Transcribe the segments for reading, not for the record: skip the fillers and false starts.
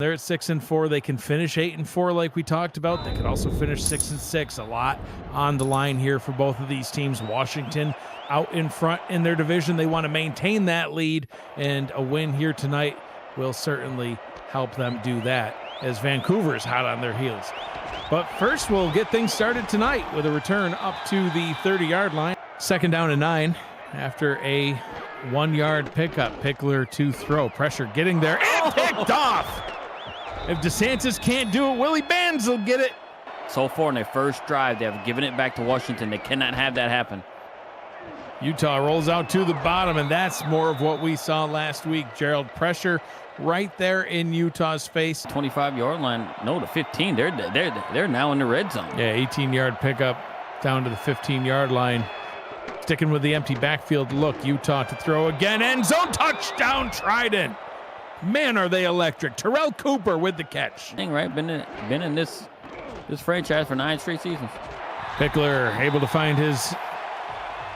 They're at 6-4. They can finish 8-4 like we talked about. They could also finish 6-6. A lot on the line here for both of these teams. Washington out in front in their division. They want to maintain that lead, and a win here tonight will certainly help them do that, as Vancouver is hot on their heels. But first, we'll get things started tonight with a return up to the 30-yard line. 2nd down and 9 after a 1-yard pickup. Pickler to throw. Pressure getting there and picked off. If DeSantis can't do it, Willie Bands will get it. So far in their first drive, they have given it back to Washington. They cannot have that happen. Utah rolls out to the bottom, and that's more of what we saw last week. Gerald, pressure right there in Utah's face. 25-yard line, no, to 15. They're now in the red zone. Yeah, 18-yard pickup down to the 15-yard line. Sticking with the empty backfield look. Utah to throw again. End zone touchdown, Trident. Man, are they electric. Terrell Cooper with the catch. Right, been in this franchise for 9 straight seasons. Pickler able to find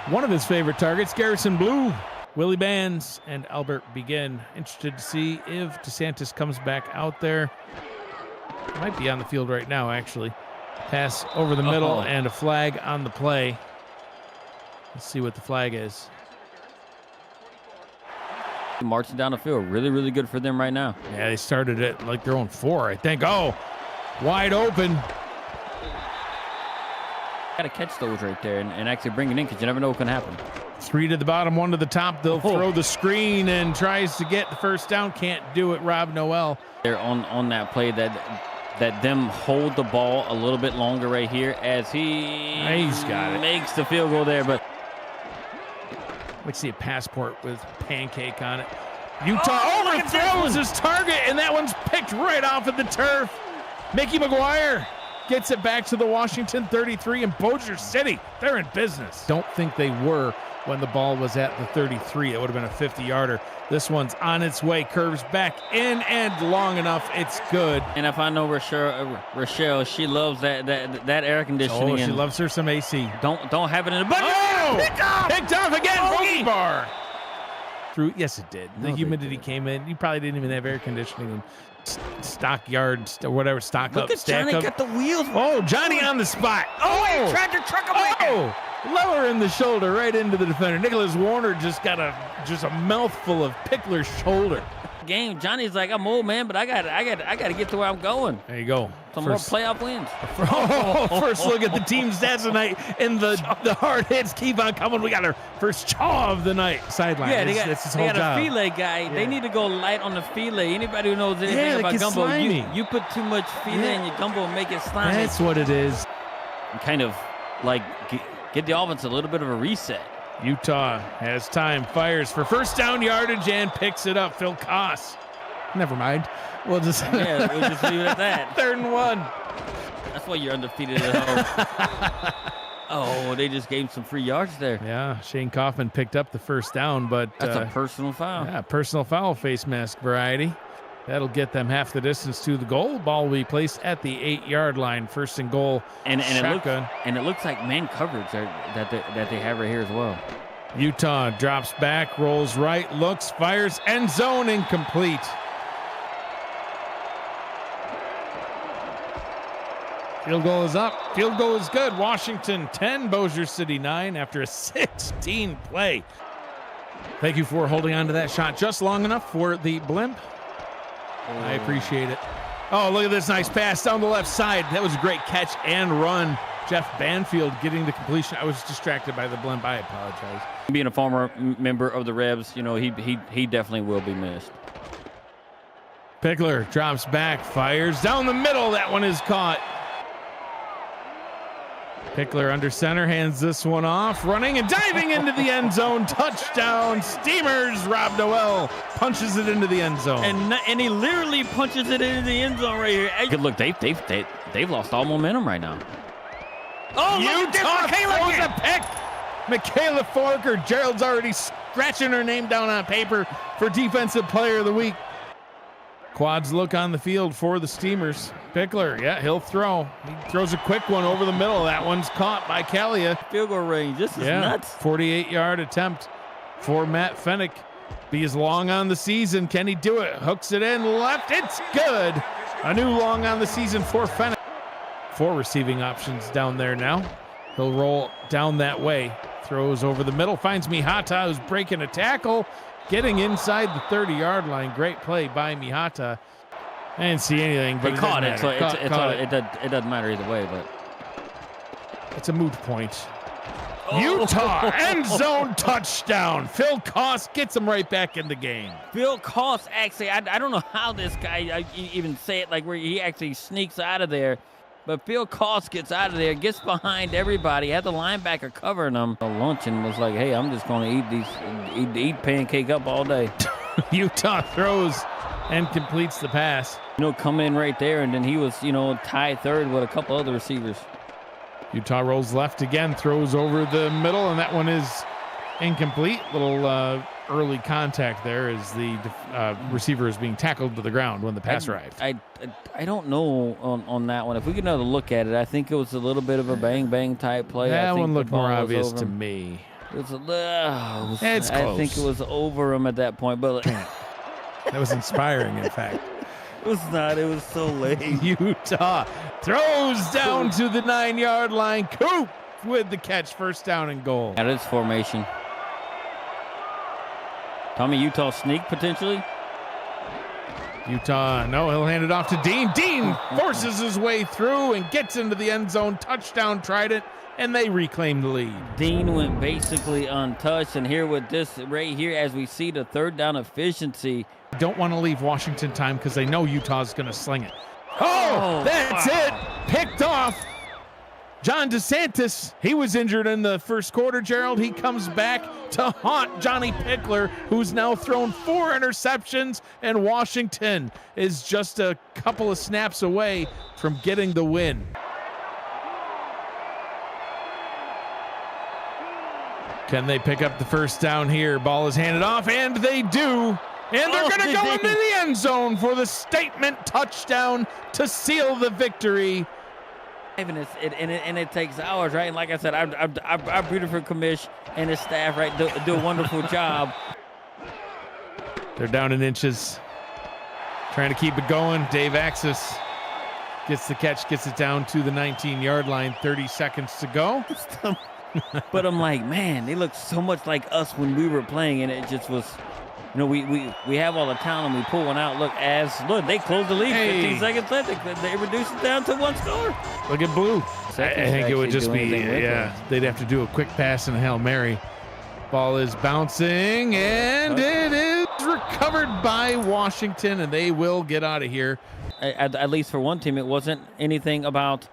one of his favorite targets, Garrison Blue. Willie Bands and Albert Begin. Interested to see if DeSantis comes back out there. He might be on the field right now, actually. Pass over the middle and a flag on the play. Let's see what the flag is. Marching down the field, really, really good for them right now. Yeah, they started it like their own 4, I think. Oh, wide open. Got to catch those right there and actually bring it in, because you never know what can happen. 3 to the bottom, 1 to the top. They'll throw the screen and tries to get the first down. Can't do it. Rob Noel. They're on that play that them hold the ball a little bit longer right here as he's got it. Makes the field goal there, but let's see a passport with pancake on it. Utah overthrows his target, and that one's picked right off of the turf. Mickey McGuire gets it back to the Washington 33, and Bossier City, they're in business. Don't think they were when the ball was at the 33. It would have been a 50-yarder. This one's on its way, curves back in and long enough. It's good. And if I know Rochelle, she loves that air conditioning. Oh, she loves her some AC. Don't have it in the bucket. Oh! Picked off again. Bogey bar. Yes, it did. The humidity came in. You probably didn't even have air conditioning and stockyard or whatever. Stock Look up. Look at Johnny up. got the wheels. Oh, Johnny on the spot. Oh, he tried to truck him away. Lower in the shoulder, right into the defender. Nicholas Warner just got a mouthful of Pickler's shoulder. Game. Johnny's like, I'm old, man, but I got to get to where I'm going. There you go. Some more playoff wins. First look at the team stats tonight, and the hard hits keep on coming. We got our first chaw of the night. Sideline. Yeah, they got job. A filet guy. Yeah. They need to go light on the filet. Anybody who knows anything about gumbo, you put too much filet in your gumbo and make it slimy. That's what it is. Kind of like get the offense a little bit of a reset. Utah has time, fires for first down yardage, and picks it up. Phil Koss. Never mind. We'll just leave it at that. 3rd and 1. That's why you're undefeated at home. Oh, they just gave some free yards there. Yeah, Shane Kaufman picked up the first down, but that's a personal foul. Yeah, personal foul, face mask variety. That'll get them half the distance to the goal. Ball will be placed at the 8-yard line. 1st and goal. And it looks like man coverage that they have right here as well. Utah drops back, rolls right, looks, fires, end zone, incomplete. Field goal is up. Field goal is good. Washington 10, Bossier City 9 after a 16 play. Thank you for holding on to that shot just long enough for the blimp. I appreciate it. Oh, look at this nice pass down the left side. That was a great catch and run. Jeff Banfield getting the completion. I was distracted by the blimp. I apologize. Being a former member of the Rebs, he definitely will be missed. Pickler drops back, fires down the middle. That one is caught. Pickler under center, hands this one off, running and diving into the end zone. Touchdown, Steamers. Rob Noel punches it into the end zone. And he literally punches it into the end zone right here. Good look, they've lost all momentum right now. Oh, Utah throws a pick. Michaela Forker. Gerald's already scratching her name down on paper for Defensive Player of the Week. Quads look on the field for the Steamers. Pickler, yeah, he'll throw. He throws a quick one over the middle. That one's caught by Kalia. Field goal range. This is nuts. 48-yard attempt for Matt Fennick. Be his long on the season. Can he do it? Hooks it in left. It's good. A new long on the season for Fenner. 4 receiving options down there now. He'll roll down that way. Throws over the middle. Finds Mihata, who's breaking a tackle. Getting inside the 30-yard line. Great play by Mihata. I didn't see anything, but he caught it. So it doesn't matter either way, but it's a moot point. Utah end zone touchdown. Phil Koss gets him right back in the game. Phil Koss actually, I don't know how this guy even say it, like where he actually sneaks out of there. But Phil Koss gets out of there, gets behind everybody, had the linebacker covering him. Luncheon was like, hey, I'm just going to eat pancake up all day. Utah throws and completes the pass. Come in right there, and then he was, tied third with a couple other receivers. Utah rolls left again, throws over the middle, and that one is incomplete. Little early contact there as the receiver is being tackled to the ground when the pass arrived. I don't know on that one. If we get another look at it, I think it was a little bit of a bang type play. That one looked more obvious to me. It was a little. It's close. I think it was over him at that point, but that was inspiring, in fact. It was not. It was so late. Utah throws down to the 9-yard line. Coop with the catch, first down and goal. That is formation. Tommy, Utah sneak potentially. Utah, no, he'll hand it off to Dean. Dean forces his way through and gets into the end zone. Touchdown, Trident, and they reclaim the lead. Dean went basically untouched, and here with this right here, as we see the third down efficiency. Don't want to leave Washington time because they know Utah's going to sling it. Oh, that's it. Picked off. John DeSantis, he was injured in the first quarter, Gerald. He comes back to haunt Johnny Pickler, who's now thrown 4 interceptions, and Washington is just a couple of snaps away from getting the win. Can they pick up the first down here? Ball is handed off, and they do. And they're going to go into the end zone for the statement touchdown to seal the victory. And it takes hours, right? And like I said, our beautiful commish and his staff, right, do a wonderful job. They're down in inches, trying to keep it going. Dave Axis gets the catch, gets it down to the 19-yard line, 30 seconds to go. But I'm like, man, they look so much like us when we were playing, and it just was, we have all the talent, and we pull one out. Look, they closed the lead. 15 seconds left. They reduced it down to 1 score. Look at Blue. I think it would just be, they'd have to do a quick pass and a Hail Mary. Ball is bouncing, and it is recovered by Washington, and they will get out of here. At least for one team, it wasn't anything about,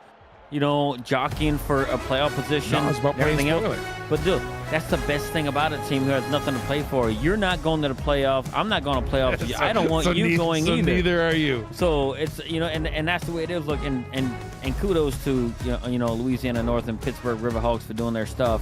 jockeying for a playoff position. No, it's about playing spoiler. But dude, that's the best thing about a team who has nothing to play for. You're not going to the playoff. I'm not going to playoffs. I don't want you going either. Neither are you. So it's and that's the way it is. Look, and kudos to Louisiana North and Pittsburgh Riverhawks for doing their stuff.